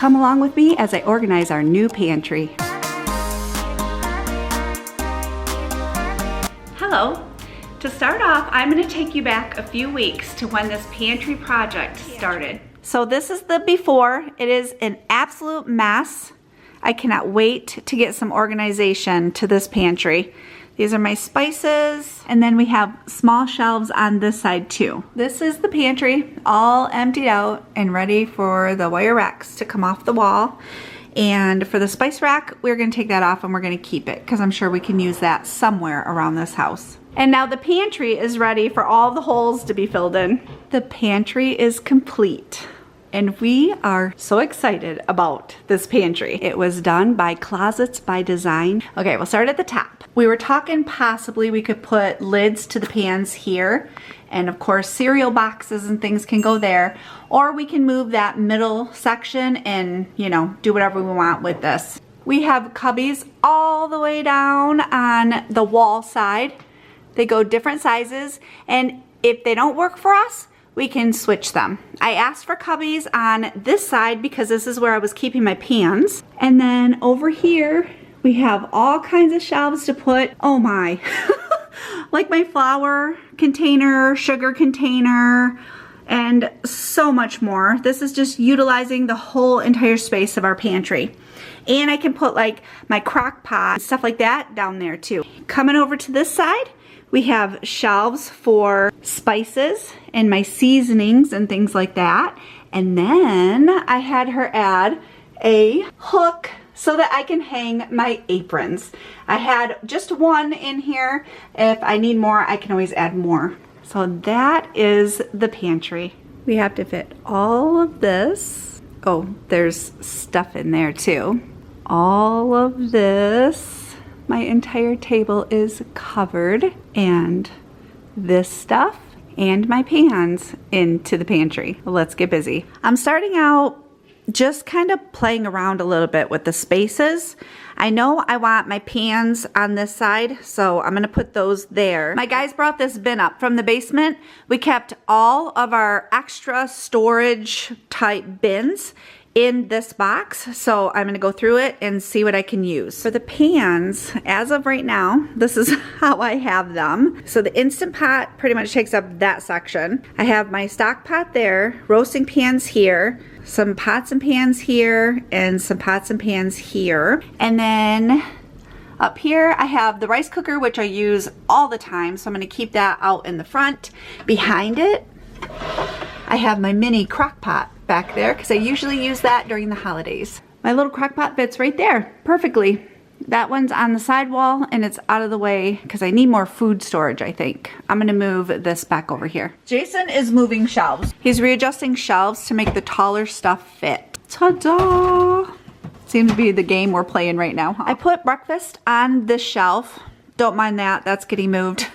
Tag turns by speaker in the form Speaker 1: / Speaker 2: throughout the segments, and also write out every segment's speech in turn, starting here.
Speaker 1: Come along with me as I organize our new pantry. Hello. To start off, I'm going to take you back a few weeks to when this pantry project started. So this is the before. It is an absolute mess. I cannot wait to get some organization to this pantry. These are my spices, and then we have small shelves on this side too. This is the pantry, all emptied out and ready for the wire racks to come off the wall. And for the spice rack, we're gonna take that off and we're gonna keep it because I'm sure we can use that somewhere around this house. And now the pantry is ready for all the holes to be filled in. The pantry is complete. And we are so excited about this pantry. It was done by Closets by Design. Okay, we'll start at the top. We were talking possibly we could put lids to the pans here. And of course, cereal boxes and things can go there. Or we can move that middle section and, you know, do whatever we want with this. We have cubbies all the way down on the wall side. They go different sizes. And if they don't work for us, we can switch them. I asked for cubbies on this side because this is where I was keeping my pans. And then over here, we have all kinds of shelves to put, oh my, like my flour container, sugar container, and so much more. This is just utilizing the whole entire space of our pantry. And I can put like my crock pot, stuff like that down there too. Coming over to this side, we have shelves for spices and my seasonings and things like that. And then I had her add a hook so that I can hang my aprons. I had just one in here. If I need more, I can always add more. So that is the pantry. We have to fit all of this. Oh, there's stuff in there too. All of this. My entire table is covered, and this stuff and my pans into the pantry. Let's get busy. I'm starting out just kind of playing around a little bit with the spaces. I know I want my pans on this side, so I'm gonna put those there. My guys brought this bin up from the basement. We kept all of our extra storage type bins in this box, so I'm gonna go through it and see what I can use. For the pans, as of right now, this is how I have them. So the Instant Pot pretty much takes up that section. I have my stock pot there, roasting pans here, some pots and pans here, and some pots and pans here. And then up here I have the rice cooker, which I use all the time, so I'm gonna keep that out in the front. Behind it, I have my mini crock pot back there because I usually use that during the holidays. My little crock pot fits right there perfectly. That one's on the side wall and it's out of the way because I need more food storage, I think. I'm gonna move this back over here. Jason is moving shelves. He's readjusting shelves to make the taller stuff fit. Ta-da! Seems to be the game we're playing right now, huh? I put breakfast on this shelf. Don't mind that, that's getting moved.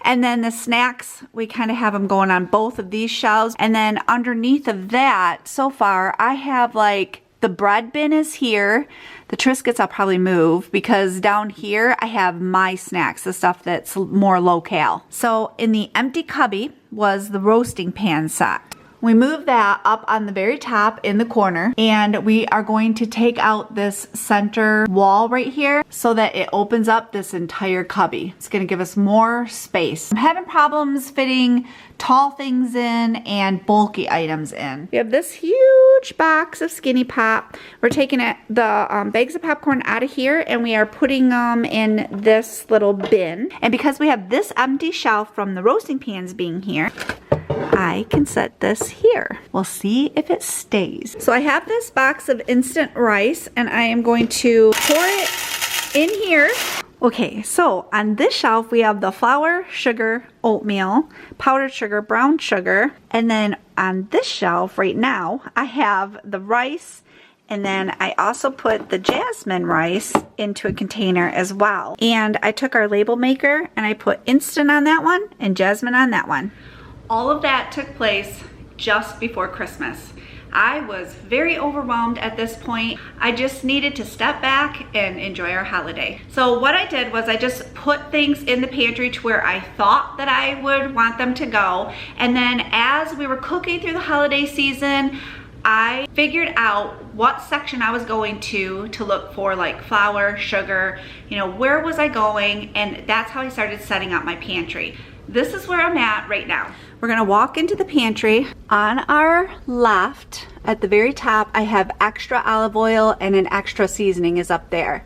Speaker 1: And then the snacks, we kind of have them going on both of these shelves. And then underneath of that, so far, I have like, the bread bin is here. The Triscuits I'll probably move because down here I have my snacks, the stuff that's more low-cal. So in the empty cubby was the roasting pan set. We move that up on the very top in the corner, and we are going to take out this center wall right here so that it opens up this entire cubby. It's gonna give us more space. I'm having problems fitting tall things in and bulky items in. We have this huge box of Skinny Pop. We're taking the bags of popcorn out of here and we are putting them in this little bin. And because we have this empty shelf from the roasting pans being here, I can set this here. We'll see if it stays. So I have this box of instant rice and I am going to pour it in here. Okay, so on this shelf we have the flour, sugar, oatmeal, powdered sugar, brown sugar, and then on this shelf right now I have the rice, and then I also put the jasmine rice into a container as well. And I took our label maker and I put instant on that one and jasmine on that one. All of that took place just before Christmas. I was very overwhelmed at this point. I just needed to step back and enjoy our holiday. So what I did was I just put things in the pantry to where I thought that I would want them to go. And then as we were cooking through the holiday season, I figured out what section I was going to look for like flour, sugar, you know, where was I going, and that's how I started setting up my pantry. This is where I'm at right now. We're gonna walk into the pantry. On our left, at the very top, I have extra olive oil and an extra seasoning is up there.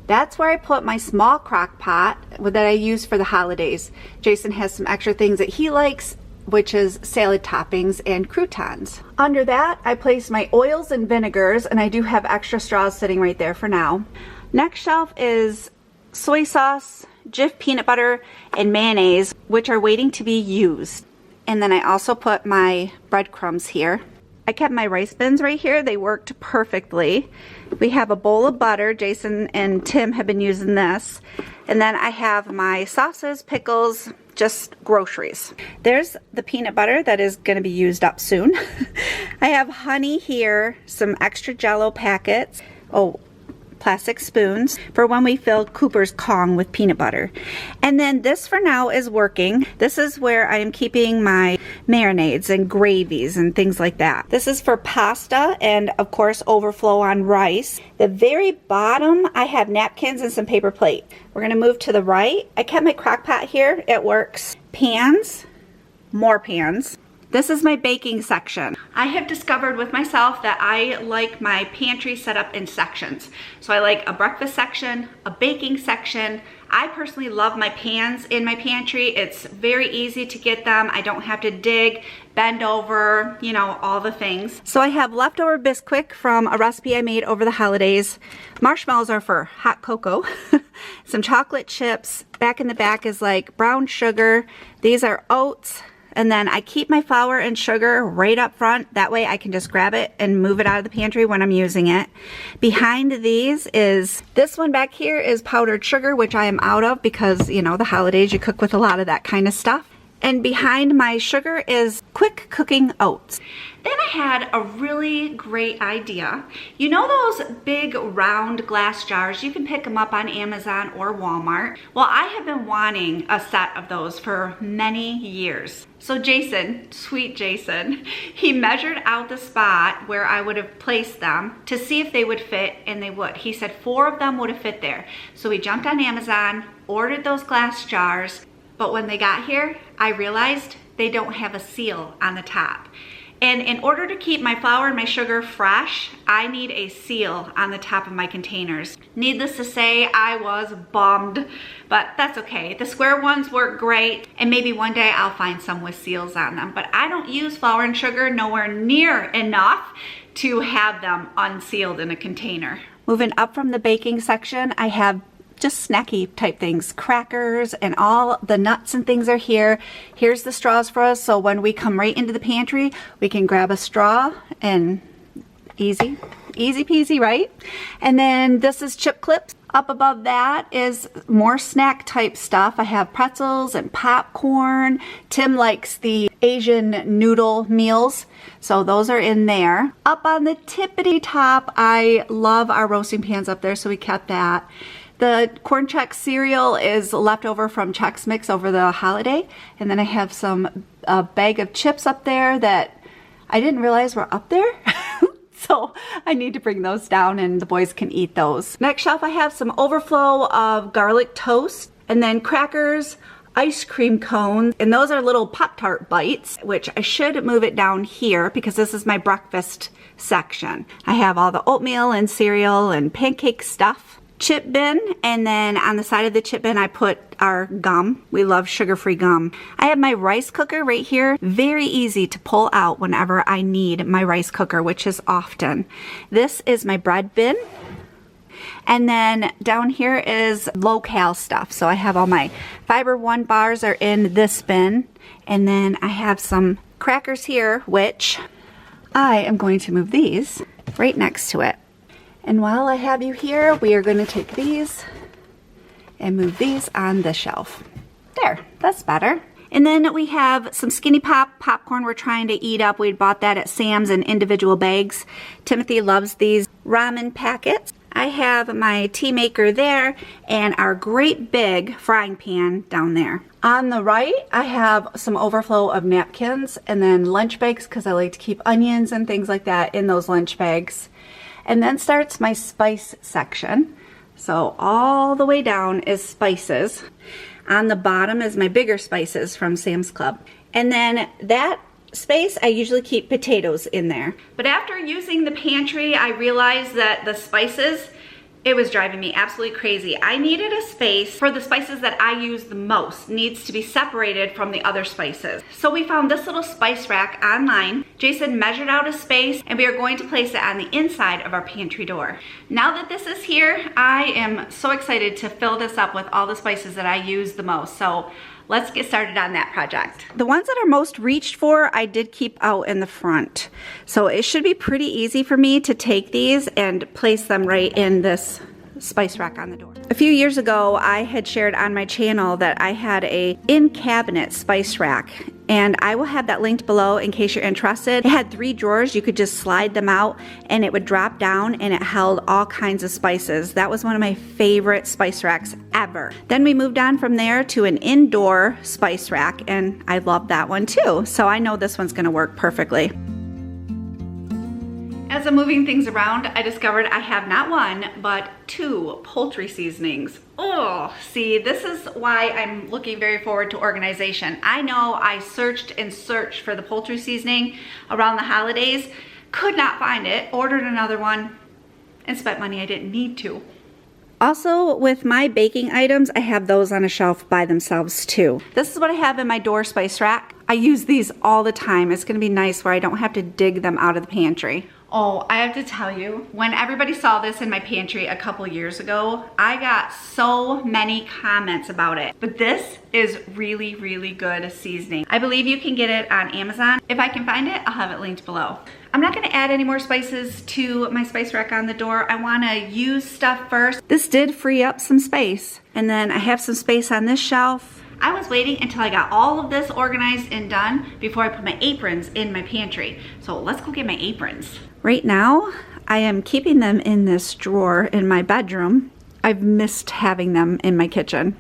Speaker 1: That's where I put my small crock pot that I use for the holidays. Jason has some extra things that he likes, which is salad toppings and croutons. Under that, I place my oils and vinegars, and I do have extra straws sitting right there for now. Next shelf is soy sauce, Jif peanut butter, and mayonnaise, which are waiting to be used. And then I also put my breadcrumbs here. I kept my rice bins right here. They worked perfectly. We have a bowl of butter. Jason and Tim have been using this. And then I have my sauces, pickles, just groceries. There's the peanut butter that is going to be used up soon. I have honey here, some extra Jell-O packets. Oh, plastic spoons for when we fill Cooper's Kong with peanut butter. And then this for now is working. This is where I am keeping my marinades and gravies and things like that. This is for pasta and of course overflow on rice. The very bottom I have napkins and some paper plate. We're gonna move to the right. I kept my crock pot here. It works. Pans, more pans. This is my baking section. I have discovered with myself that I like my pantry set up in sections. So I like a breakfast section, a baking section. I personally love my pans in my pantry. It's very easy to get them. I don't have to dig, bend over, you know, all the things. So I have leftover Bisquick from a recipe I made over the holidays. Marshmallows are for hot cocoa. Some chocolate chips. Back in the back is like brown sugar. These are oats. And then I keep my flour and sugar right up front. That way I can just grab it and move it out of the pantry when I'm using it. Behind these is, this one back here is powdered sugar, which I am out of because, you know, the holidays, you cook with a lot of that kind of stuff. And behind my sugar is quick cooking oats. Then I had a really great idea. You know those big round glass jars? You can pick them up on Amazon or Walmart. Well, I have been wanting a set of those for many years. So Jason, sweet Jason, he measured out the spot where I would have placed them to see if they would fit, and they would. He said 4 of them would have fit there. So we jumped on Amazon, ordered those glass jars, but when they got here, I realized they don't have a seal on the top. And in order to keep my flour and my sugar fresh, I need a seal on the top of my containers. Needless to say, I was bummed, but that's okay. The square ones work great, and maybe one day I'll find some with seals on them. But I don't use flour and sugar nowhere near enough to have them unsealed in a container. Moving up from the baking section, I have just snacky type things, crackers, and all the nuts and things are here. Here's the straws for us, so when we come right into the pantry, we can grab a straw and easy peasy, right? And then this is chip clips. Up above that is more snack type stuff. I have pretzels and popcorn. Tim likes the Asian noodle meals, so those are in there. Up on the tippity top, I love our roasting pans up there, so we kept that. The corn Chex cereal is leftover from Chex Mix over the holiday. And then I have some bag of chips up there that I didn't realize were up there. So I need to bring those down and the boys can eat those. Next shelf I have some overflow of garlic toast and then crackers, ice cream cones, and those are little Pop-Tart bites, which I should move it down here because this is my breakfast section. I have all the oatmeal and cereal and pancake stuff. Chip bin, and then on the side of the chip bin I put our gum. We love sugar-free gum. I have my rice cooker right here. Very easy to pull out whenever I need my rice cooker, which is often. This is my bread bin. And then down here is low-cal stuff. So I have all my Fiber One bars are in this bin. And then I have some crackers here, which I am going to move these right next to it. And while I have you here, we are going to take these and move these on the shelf. There, that's better. And then we have some Skinny Pop popcorn we're trying to eat up. We bought that at Sam's in individual bags. Timothy loves these ramen packets. I have my tea maker there and our great big frying pan down there. On the right, I have some overflow of napkins and then lunch bags because I like to keep onions and things like that in those lunch bags. And then starts my spice section. So all the way down is spices. On the bottom is my bigger spices from Sam's Club. And then that space, I usually keep potatoes in there. But after using the pantry, I realized that the spices, it was driving me absolutely crazy. I needed a space for the spices that I use the most, needs to be separated from the other spices. So we found this little spice rack online. Jason measured out a space and we are going to place it on the inside of our pantry door. Now that this is here, I am so excited to fill this up with all the spices that I use the most. So let's get started on that project. The ones that are most reached for, I did keep out in the front. So it should be pretty easy for me to take these and place them right in this spice rack on the door. A few years ago, I had shared on my channel that I had a in-cabinet spice rack, and I will have that linked below in case you're interested. It had 3 drawers. You could just slide them out and it would drop down and it held all kinds of spices. That was one of my favorite spice racks ever. Then we moved on from there to an indoor spice rack, and I love that one too. So I know this one's gonna work perfectly. As I'm moving things around, I discovered I have not 1, but 2 poultry seasonings. Oh, see, this is why I'm looking very forward to organization. I know I searched and searched for the poultry seasoning around the holidays, could not find it, ordered another one, and spent money I didn't need to. Also, with my baking items, I have those on a shelf by themselves too. This is what I have in my door spice rack. I use these all the time. It's gonna be nice where I don't have to dig them out of the pantry. Oh, I have to tell you, when everybody saw this in my pantry a couple years ago, I got so many comments about it. But this is really, really good seasoning. I believe you can get it on Amazon. If I can find it, I'll have it linked below. I'm not gonna add any more spices to my spice rack on the door. I wanna use stuff first. This did free up some space. And then I have some space on this shelf. I was waiting until I got all of this organized and done before I put my aprons in my pantry. So let's go get my aprons. Right now, I am keeping them in this drawer in my bedroom. I've missed having them in my kitchen.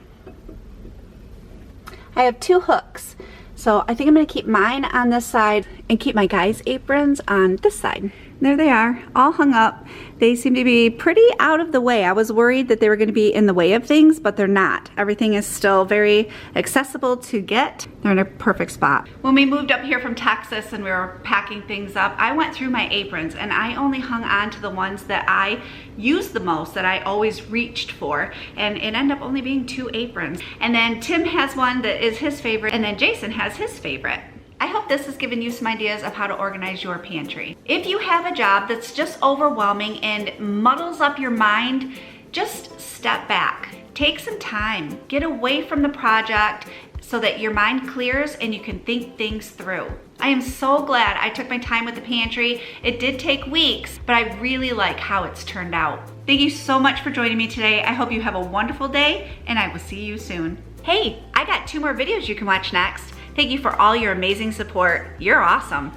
Speaker 1: I have 2 hooks. So I think I'm gonna keep mine on this side and keep my guys' aprons on this side. There they are, all hung up. They seem to be pretty out of the way. I was worried that they were gonna be in the way of things, but they're not. Everything is still very accessible to get. They're in a perfect spot. When we moved up here from Texas and we were packing things up, I went through my aprons and I only hung on to the ones that I used the most, that I always reached for, and it ended up only being 2 aprons. And then Tim has one that is his favorite, and then Jason has his favorite. I hope this has given you some ideas of how to organize your pantry. If you have a job that's just overwhelming and muddles up your mind, just step back. Take some time. Get away from the project so that your mind clears and you can think things through. I am so glad I took my time with the pantry. It did take weeks, but I really like how it's turned out. Thank you so much for joining me today. I hope you have a wonderful day, and I will see you soon. Hey, I got 2 more videos you can watch next. Thank you for all your amazing support. You're awesome.